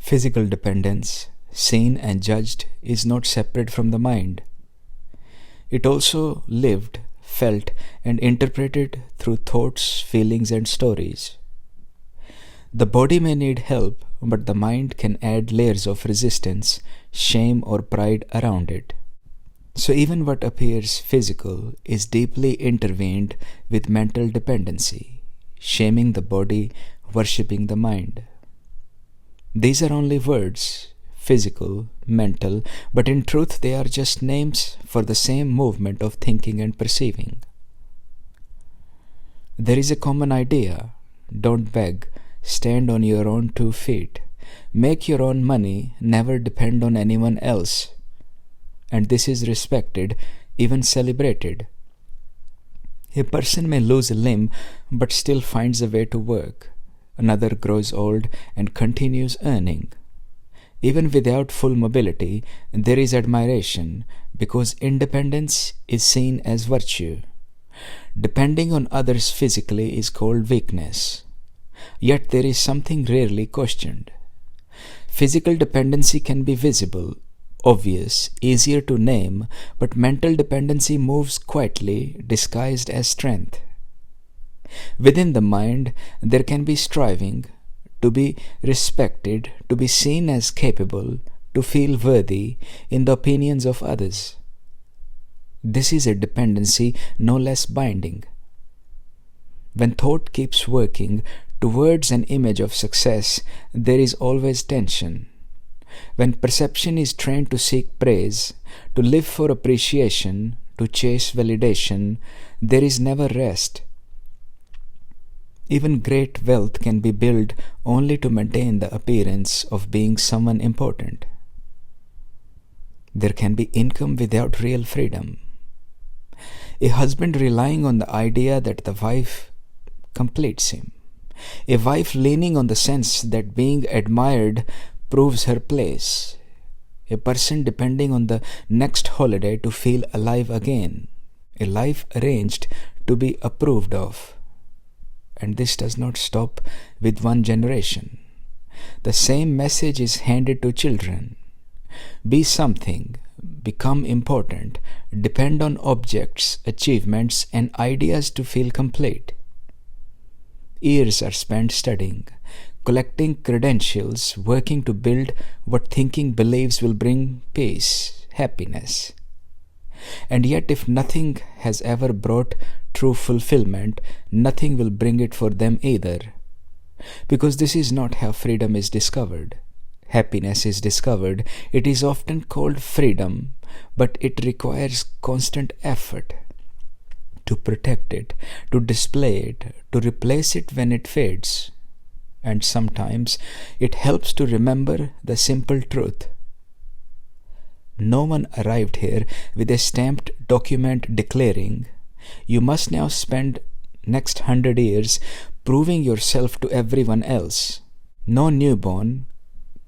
Physical dependence, seen and judged, is not separate from the mind. It also lived, felt, and interpreted through thoughts, feelings, and stories. The body may need help, but the mind can add layers of resistance, shame, or pride around it. So even what appears physical is deeply intertwined with mental dependency, shaming the body, worshipping the mind. These are only words, physical, mental, but in truth they are just names for the same movement of thinking and perceiving. There is a common idea: don't beg, stand on your own 2 feet, make your own money, never depend on anyone else. And this is respected, even celebrated. A person may lose a limb but still finds a way to work. Another grows old and continues earning. Even without full mobility, there is admiration because independence is seen as virtue. Depending on others physically is called weakness. Yet there is something rarely questioned. Physical dependency can be visible, obvious, easier to name, but mental dependency moves quietly, disguised as strength. Within the mind, there can be striving to be respected, to be seen as capable, to feel worthy in the opinions of others. This is a dependency no less binding. When thought keeps working towards an image of success, there is always tension. When perception is trained to seek praise, to live for appreciation, to chase validation, there is never rest. Even great wealth can be built only to maintain the appearance of being someone important. There can be income without real freedom. A husband relying on the idea that the wife completes him. A wife leaning on the sense that being admired proves her place. A person depending on the next holiday to feel alive again. A life arranged to be approved of. And this does not stop with one generation. The same message is handed to children. Be something, become important, depend on objects, achievements, and ideas to feel complete. Years are spent studying, collecting credentials, working to build what thinking believes will bring peace, happiness. And yet if nothing has ever brought true fulfillment, nothing will bring it for them either. Because this is not how freedom is discovered. Happiness is discovered. It is often called freedom, but it requires constant effort to protect it, to display it, to replace it when it fades. And sometimes it helps to remember the simple truth. No one arrived here with a stamped document declaring, you must now spend next 100 years proving yourself to everyone else. No newborn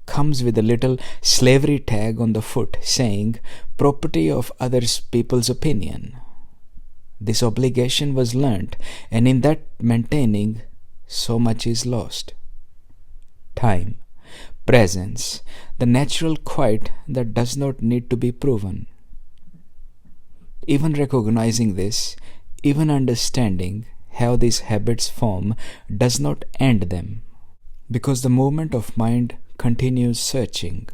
comes with a little slavery tag on the foot saying, property of others people's opinion. This obligation was learnt, and in that maintaining, so much is lost. Time, presence, the natural quiet that does not need to be proven. Even recognizing this, even understanding how these habits form does not end them, because the movement of mind continues searching,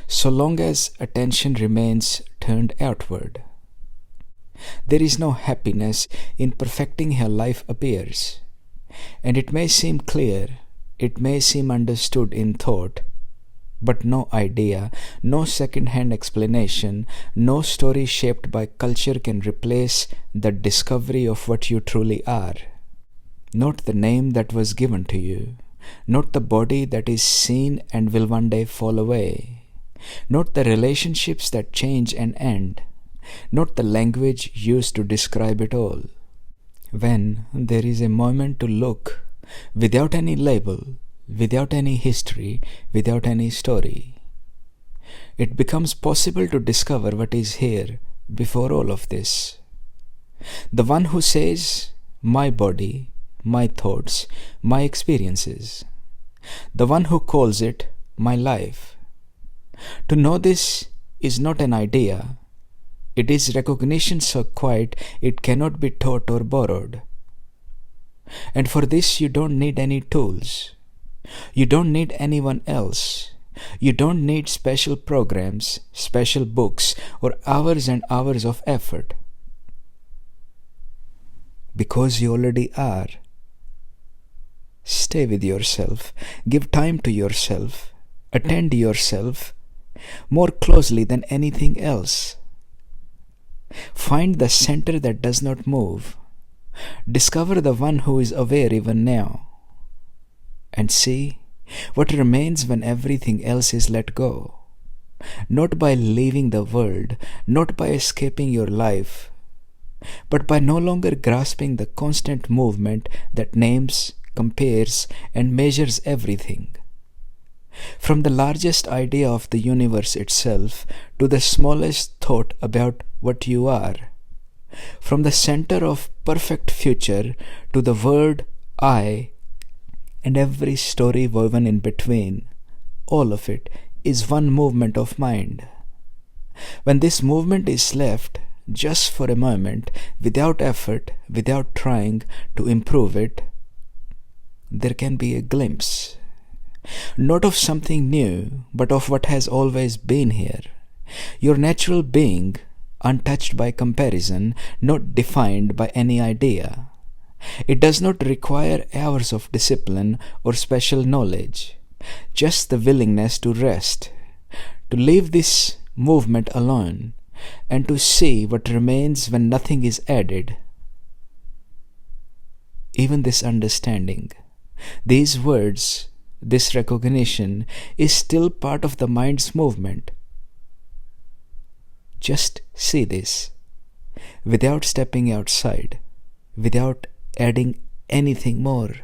so long as attention remains turned outward. There is no happiness in perfecting how life appears, and it may seem clear, it may seem understood in thought, but no idea, no second-hand explanation, no story shaped by culture can replace the discovery of what you truly are. Not the name that was given to you, not the body that is seen and will one day fall away, not the relationships that change and end, not the language used to describe it all. When there is a moment to look, without any label, without any history, without any story, it becomes possible to discover what is here before all of this. The one who says, my body, my thoughts, my experiences. The one who calls it my life. To know this is not an idea, it is recognition so quiet it cannot be taught or borrowed. And for this, you don't need any tools. You don't need anyone else. You don't need special programs, special books, or hours and hours of effort. Because you already are. Stay with yourself. Give time to yourself. Attend yourself more closely than anything else. Find the center that does not move. Discover the one who is aware even now. And see what remains when everything else is let go. Not by leaving the world, not by escaping your life, but by no longer grasping the constant movement that names, compares, and measures everything. From the largest idea of the universe itself to the smallest thought about what you are. From the center of perfect future to the word I and every story woven in between, all of it is one movement of mind. When this movement is left just for a moment, without effort, without trying to improve it, there can be a glimpse, not of something new, but of what has always been here. Your natural being, untouched by comparison, not defined by any idea. It does not require hours of discipline or special knowledge, just the willingness to rest, to leave this movement alone, and to see what remains when nothing is added. Even this understanding, these words, this recognition is still part of the mind's movement. Just see this, without stepping outside, without adding anything more.